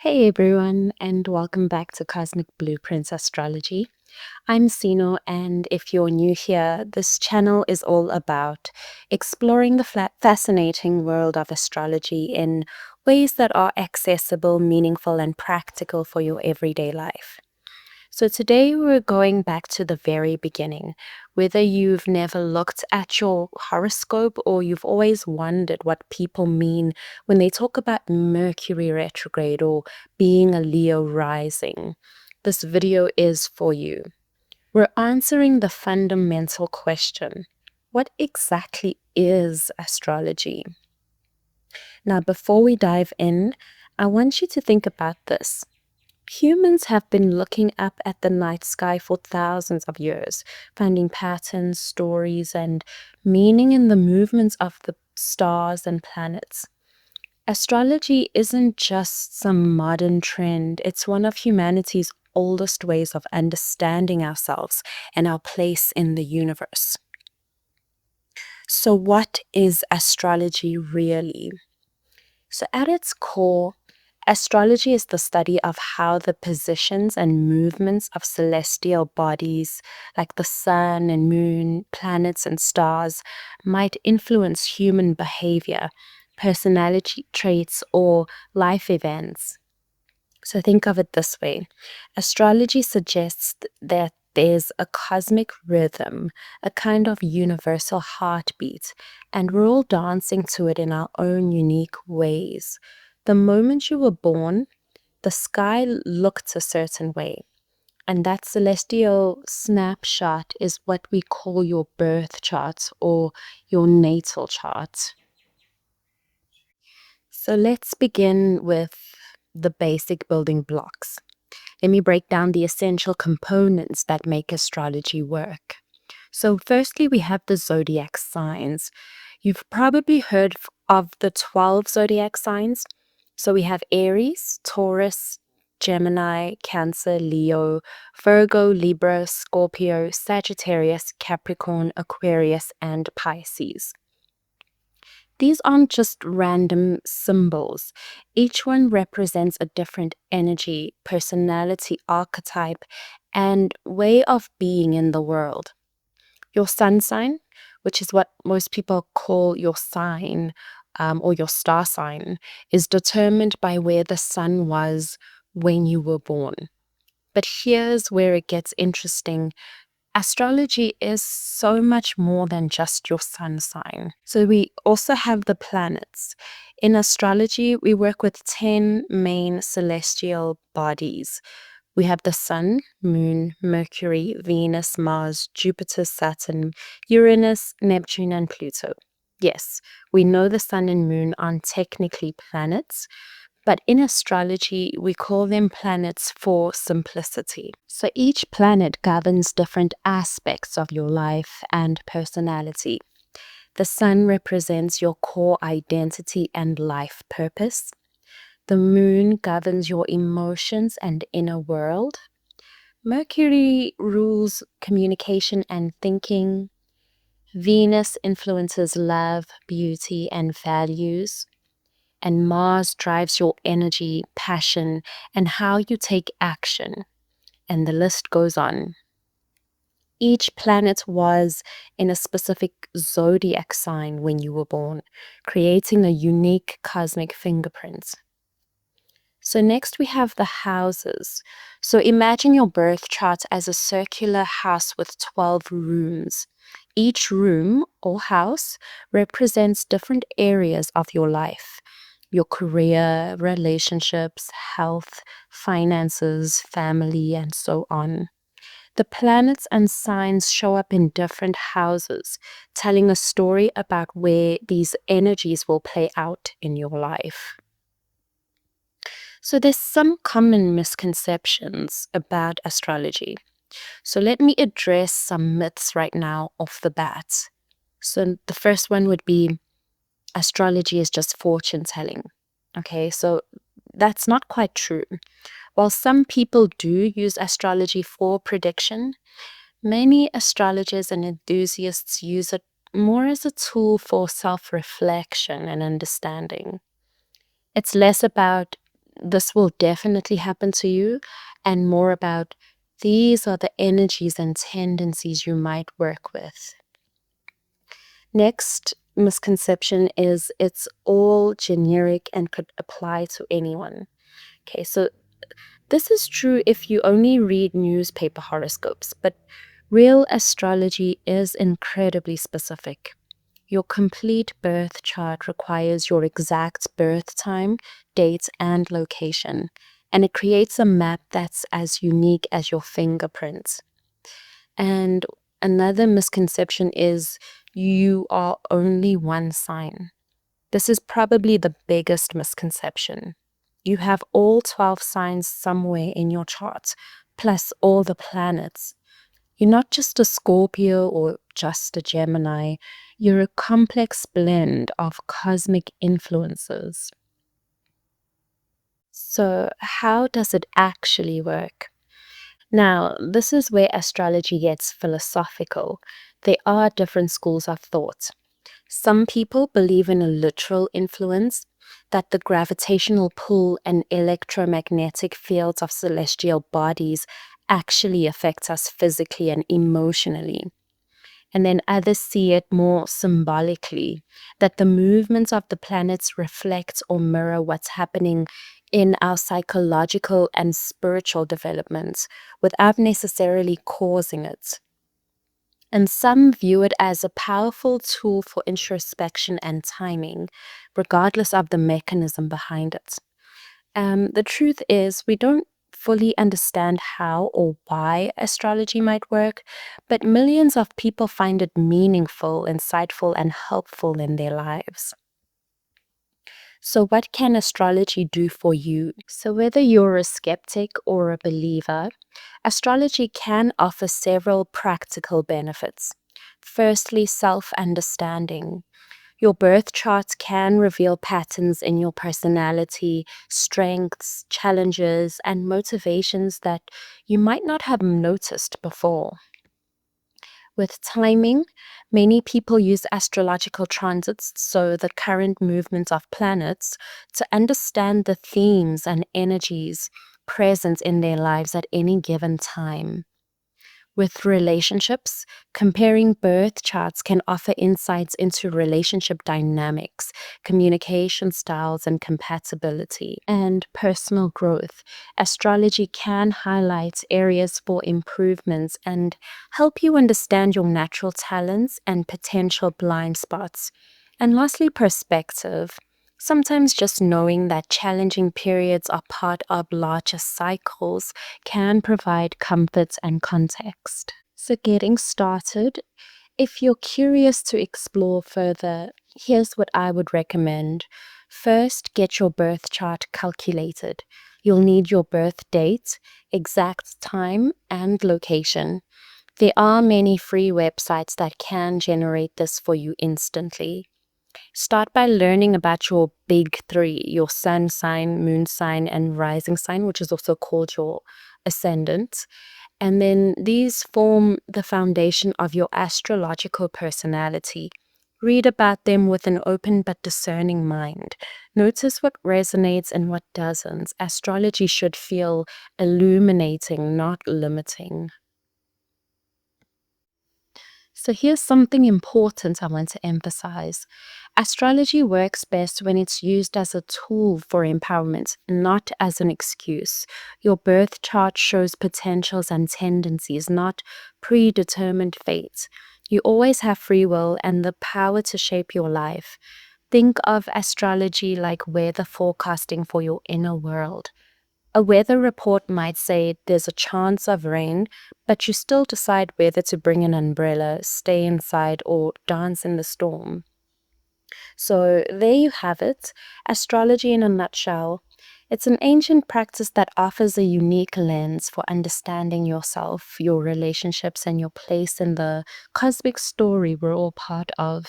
Hey everyone, and welcome back to Cosmic Blueprint Astrology. I'm Sino, and if you're new here, this channel is all about exploring the fascinating world of astrology in ways that are accessible, meaningful, and practical for your everyday life. So today we're going back to the very beginning. Whether you've never looked at your horoscope or you've always wondered what people mean when they talk about Mercury retrograde or being a Leo rising, this video is for you. We're answering the fundamental question: what exactly is astrology? Now, before we dive in, I want you to think about this. Humans have been looking up at the night sky for thousands of years, finding patterns, stories, and meaning in the movements of the stars and planets. Astrology isn't just some modern trend, it's one of humanity's oldest ways of understanding ourselves and our place in the universe. So, what is astrology really? So, at its core, astrology is the study of how the positions and movements of celestial bodies, like the sun and moon, planets and stars, might influence human behavior, personality traits, or life events. So think of it this way. Astrology suggests that there's a cosmic rhythm, a kind of universal heartbeat, and we're all dancing to it in our own unique ways. The moment you were born, the sky looked a certain way, and that celestial snapshot is what we call your birth chart or your natal chart. So let's begin with the basic building blocks. Let me break down the essential components that make astrology work. So, firstly, we have the zodiac signs. You've probably heard of the 12 zodiac signs. So, we have Aries, Taurus, Gemini, Cancer, Leo, Virgo, Libra, Scorpio, Sagittarius, Capricorn, Aquarius, and Pisces. These aren't just random symbols. Each one represents a different energy, personality, archetype, and way of being in the world. Your sun sign, which is what most people call your sign or your star sign, is determined by where the sun was when you were born. But here's where it gets interesting. Astrology is so much more than just your sun sign. So we also have the planets. In astrology, we work with 10 main celestial bodies. We have the Sun, Moon, Mercury, Venus, Mars, Jupiter, Saturn, Uranus, Neptune, and Pluto. Yes, we know the Sun and Moon aren't technically planets, but in astrology, we call them planets for simplicity. So each planet governs different aspects of your life and personality. The sun represents your core identity and life purpose. The moon governs your emotions and inner world. Mercury rules communication and thinking. Venus influences love, beauty, and values. And Mars drives your energy, passion, and how you take action. And the list goes on. Each planet was in a specific zodiac sign when you were born, creating a unique cosmic fingerprint. So next we have the houses. So imagine your birth chart as a circular house with 12 rooms. Each room or house represents different areas of your life: your career, relationships, health, finances, family, and so on. The planets and signs show up in different houses, telling a story about where these energies will play out in your life. So there's some common misconceptions about astrology. So let me address some myths right now off the bat. So the first one would be astrology is just fortune telling. Okay, so that's not quite true. While some people do use astrology for prediction, many astrologers and enthusiasts use it more as a tool for self reflection and understanding. It's less about this will definitely happen to you, and more about these are the energies and tendencies you might work with. Next misconception is it's all generic and could apply to anyone. Okay, so this is true if you only read newspaper horoscopes, but real astrology is incredibly specific. Your complete birth chart requires your exact birth time, date, and location, and it creates a map that's as unique as your fingerprints. And another misconception is you are only one sign. This is probably the biggest misconception. You have all 12 signs somewhere in your chart, plus all the planets. You're not just a Scorpio or just a Gemini. You're a complex blend of cosmic influences. So, how does it actually work? Now, this is where astrology gets philosophical. There are different schools of thought. Some people believe in a literal influence, that the gravitational pull and electromagnetic fields of celestial bodies actually affect us physically and emotionally. And then others see it more symbolically, that the movements of the planets reflect or mirror what's happening in our psychological and spiritual developments without necessarily causing it. And some view it as a powerful tool for introspection and timing, regardless of the mechanism behind it. The truth is, we don't fully understand how or why astrology might work, but millions of people find it meaningful, insightful, and helpful in their lives. So, what can astrology do for you? So, whether you're a skeptic or a believer, astrology can offer several practical benefits. Firstly, self understanding. Your birth chart can reveal patterns in your personality, strengths, challenges, and motivations that you might not have noticed before. With timing, many people use astrological transits, so the current movements of planets, to understand the themes and energies present in their lives at any given time. With relationships, comparing birth charts can offer insights into relationship dynamics, communication styles, and compatibility. And personal growth, astrology can highlight areas for improvements and help you understand your natural talents and potential blind spots. And lastly, perspective. Sometimes just knowing that challenging periods are part of larger cycles can provide comfort and context. So, getting started, if you're curious to explore further, here's what I would recommend. First, get your birth chart calculated. You'll need your birth date, exact time, and location. There are many free websites that can generate this for you instantly. Start by learning about your big three, your sun sign, moon sign, and rising sign, which is also called your ascendant. And then these form the foundation of your astrological personality. Read about them with an open but discerning mind. Notice what resonates and what doesn't. Astrology should feel illuminating, not limiting. So here's something important I want to emphasize. Astrology works best when it's used as a tool for empowerment, not as an excuse. Your birth chart shows potentials and tendencies, not predetermined fate. You always have free will and the power to shape your life. Think of astrology like weather forecasting for your inner world. A weather report might say there's a chance of rain, but you still decide whether to bring an umbrella, stay inside, or dance in the storm. So there you have it, astrology in a nutshell. It's an ancient practice that offers a unique lens for understanding yourself, your relationships, and your place in the cosmic story we're all part of.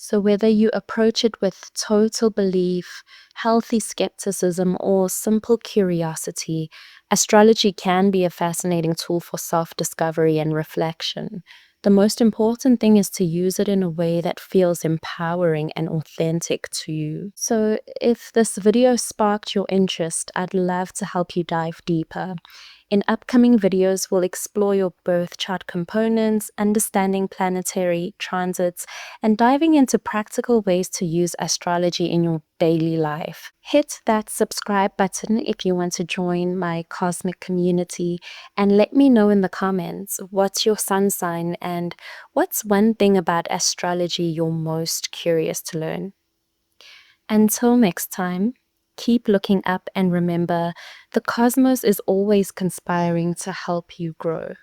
So, whether you approach it with total belief, healthy skepticism, or simple curiosity, astrology can be a fascinating tool for self discovery and reflection. The most important thing is to use it in a way that feels empowering and authentic to you. So if this video sparked your interest, I'd love to help you dive deeper. In upcoming videos, we'll explore your birth chart components, understanding planetary transits, and diving into practical ways to use astrology in your daily life. Hit that subscribe button if you want to join my cosmic community, and let me know in the comments what's your sun sign and what's one thing about astrology you're most curious to learn. Until next time, keep looking up and remember, the cosmos is always conspiring to help you grow.